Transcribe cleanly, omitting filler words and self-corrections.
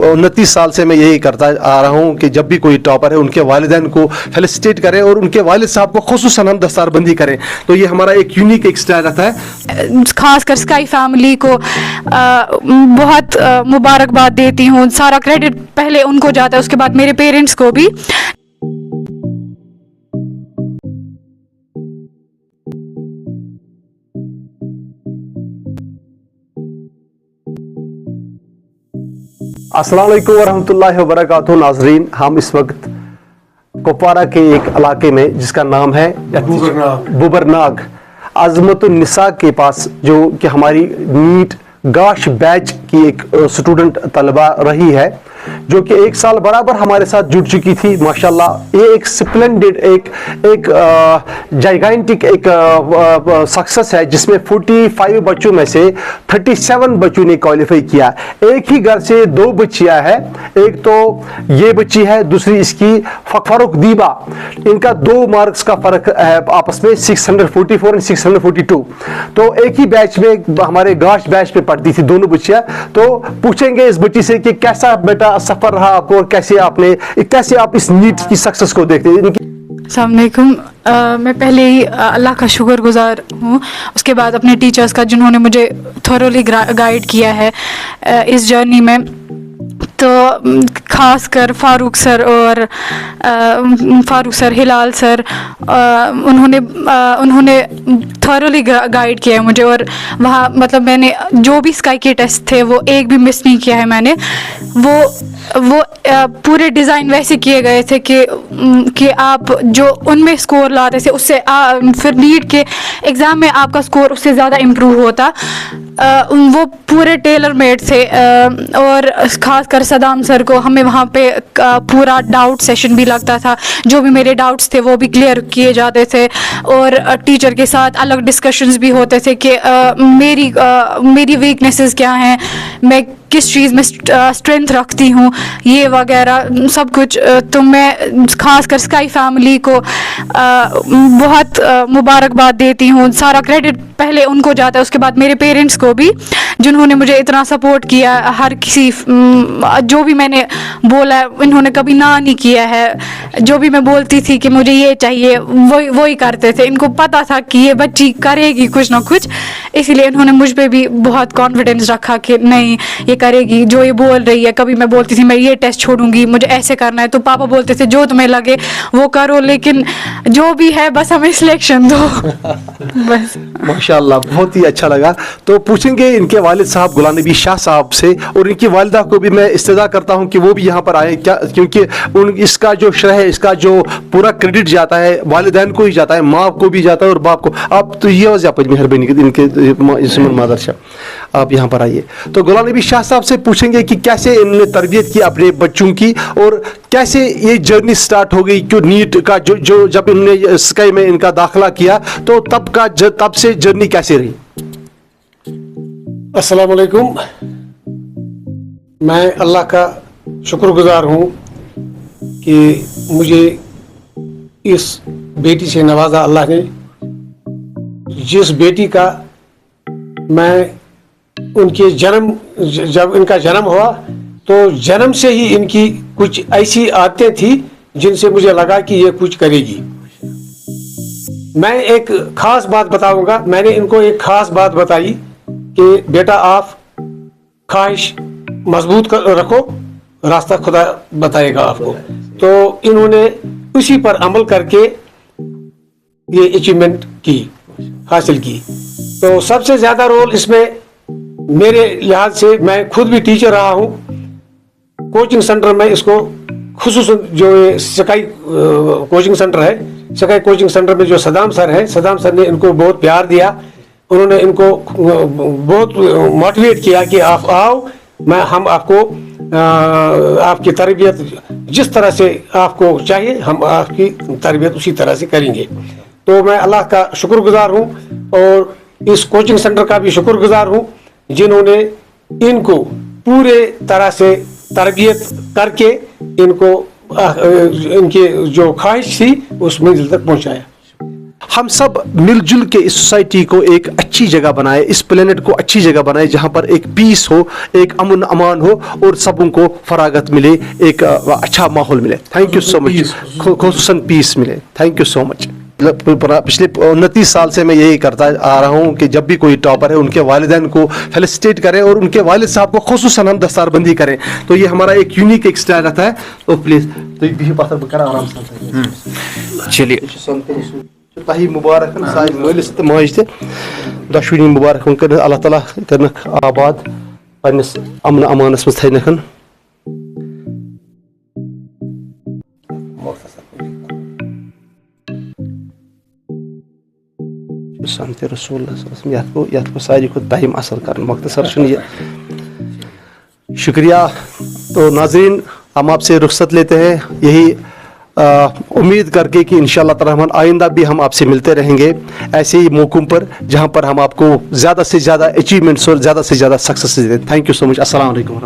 29 साल से मैं यही करता आ रहा हूँ कि जब भी कोई टॉपर है उनके वालिदैन को फेलिसिटेट करें और उनके वालिद साहब को खुसूसन हम दस्तारबंदी करें, तो ये हमारा एक यूनिक एक स्टाइल रहता है। खास कर स्काई फैमिली को बहुत मुबारकबाद देती हूँ। सारा क्रेडिट पहले उनको जाता है, उसके बाद मेरे पेरेंट्स को भी। अस्सलाम वालेकुम वरहमतुल्लाहि वबरकातुहू। नाज़रीन, हम इस वक्त कुपवारा के एक इलाके में जिसका नाम है बुबरनाग अज़मतुन निसा के पास, जो कि हमारी नीट गाश बैच की एक स्टूडेंट तलबा रही है, जो कि 1 साल बराबर हमारे साथ जुड़ चुकी थी। माशाल्लाह ये एक स्प्लेंडेड एक जाइगेंटिक एक सक्सेस है, जिसमें 45 बच्चों में से 37 बच्चों ने क्वालिफाई किया। एक ही घर से 2 बच्चियां हैं, एक तो ये बच्ची है, दूसरी इसकी फरुख दीबा। इनका 2 मार्क्स का फर्क है आपस में, 644 और 642। तो एक ही बैच में हमारे गाश बैच में पढ़ती थी दोनों बच्चियां। तो पूछेंगे इस बच्ची से कि कैसा बेटा सफर रहा आपको और कैसे आप इस नीट की सक्सेस को देखते हैं। अस्सलाम वालेकुम। मैं पहले ही अल्लाह का शुक्रगुजार हूँ, उसके बाद अपने टीचर्स का जिन्होंने मुझे थोरोली गाइड किया है इस जर्नी में। तो ख़ास कर फारूक सर, हिलाल सर, उन्होंने थॉरली गाइड किया है मुझे। और वहाँ मतलब मैंने जो भी स्काई के टेस्ट थे वो एक भी मिस नहीं किया है मैंने। वो पूरे डिज़ाइन वैसे किए गए थे कि आप जो उनमें स्कोर लाते थे उससे फिर नीट के एग्ज़ाम में आपका स्कोर उससे ज़्यादा इम्प्रूव होता। वो पूरे टेलर मेड थे। और ख़ास कर सदाम सर को हमें वहाँ पे पूरा डाउट सेशन भी लगता था, जो भी मेरे डाउट्स थे वो भी क्लियर किए जाते थे। और टीचर के साथ अलग डिस्कशंस भी होते थे कि मेरी वीकनेसेस क्या हैं, मैं किस चीज़ में स्ट्रेंथ रखती हूँ, ये वगैरह सब कुछ। तो मैं ख़ास कर स्काई फैमिली को बहुत मुबारकबाद देती हूँ। सारा क्रेडिट पहले उनको जाता है, उसके बाद मेरे पेरेंट्स को भी, जिन्होंने मुझे इतना सपोर्ट किया। हर किसी जो भी मैंने बोला इन्होंने कभी ना नहीं किया है। जो भी मैं बोलती थी कि मुझे ये चाहिए वही करते थे। इनको पता था कि ये बच्ची करेगी कुछ ना कुछ, इसीलिए इन्होंने मुझ पे भी बहुत कॉन्फिडेंस रखा कि नहीं ये करेगी जो ये बोल रही है। कभी मैं बोलती थी मैं ये टेस्ट छोड़ूंगी, मुझे ऐसे करना है, तो पापा बोलते थे जो तुम्हें लगे वो करो, लेकिन जो भी है बस हमें सिलेक्शन दो। बस माशाल्लाह, बहुत ही अच्छा लगा। तो पूछेंगे इनके वालिद साहब गुलाम नबी शाह साहब से, और इनकी वालिदा को भी मैं इस्तदा करता हूं कि वो भी यहाँ पर आए, क्या क्योंकि इसका जो श्रेय है, इसका जो पूरा क्रेडिट जाता है वालिदैन को ही जाता है, माँ को भी जाता है और बाप को। आप तो ये मेहरबानी इनके मादर शाह आप यहाँ पर आइए। तो गुलाम नबी शाह साहब से पूछेंगे कि कैसे इन्होंने तरबियत की अपने बच्चों की, और कैसे ये जर्नी स्टार्ट हो गई कि नीट का जो जब इन्होंने स्काई में इनका दाखिला किया, तो तब से जर्नी कैसे रही। अस्सलाम वालेकुम। मैं अल्लाह का शुक्रगुजार हूँ कि मुझे इस बेटी से नवाजा अल्लाह ने, जिस बेटी का मैं उनके जब इनका जन्म हुआ तो जन्म से ही इनकी कुछ ऐसी आदतें थी जिनसे मुझे लगा कि ये कुछ करेगी। मैं एक खास बात बताऊंगा। मैंने इनको एक खास बात बताई कि बेटा आप ख्वाहिश मजबूत रखो, रास्ता खुदा बताएगा आपको। तो इन्होंने उसी पर अमल करके ये अचीवमेंट हासिल की। तो सबसे ज़्यादा रोल इसमें मेरे लिहाज से, मैं खुद भी टीचर रहा हूँ कोचिंग सेंटर में, इसको खुसूसन जो ये स्काई कोचिंग सेंटर है, स्काई कोचिंग सेंटर में जो सदाम सर है, सदाम सर ने इनको बहुत प्यार दिया। उन्होंने इनको बहुत मोटिवेट किया कि आप आओ, हम आपको आपकी तरबियत जिस तरह से आपको चाहिए हम आपकी तरबियत उसी तरह से करेंगे। तो मैं अल्लाह का शुक्रगुजार हूँ और इस कोचिंग सेंटर का भी शुक्रगुजार हूँ, जिन्होंने इनको पूरे तरह से तरबियत करके इनको इनकी जो ख्वाहिश थी उस मंजिल तक पहुँचाया। हम सब मिलजुल के इस सोसाइटी को एक अच्छी जगह बनाए, इस प्लेनेट को अच्छी जगह बनाए जहाँ पर एक पीस हो, एक अमन अमान हो और सबों को फरागत मिले, एक अच्छा माहौल मिले। थैंक यू सो मच, खुसूसन पीस मिले। Thank you so much. पिछले 29 साल से मैं यही करता आ रहा हूँ कि जब भी कोई टॉपर है उनके वालिदैन को फेलिसिटेट करें और उनके वालिद साहब को खुसूसन हम दस्तारबंदी करें, तो ये हमारा एक यूनिक एक स्टाइल रहता है। तो प्लीज़ तो ये पत्थर बकरा आराम से चलिए तही मुबारक सारी मालिस तो माज ते दशवनी मुबारक कर अल्लाह ताला करनक आबाद पन्निस अमन अमानस में थैनकन। संत रसूल याद को सारी को टाइम असर कर मख्तसर ये शुक्रिया। तो नाज़रीन हम आपसे रुखसत लेते हैं, यही उम्मीद करके कि इंशाअल्लाह ताला रहमान आइंदा भी हम आपसे मिलते रहेंगे ऐसे ही मौकों पर जहां पर हम आपको ज़्यादा से ज़्यादा अचीवमेंट्स और ज़्यादा से ज़्यादा सक्सेस दें। Thank you so much. अस्सलाम वालेकुम।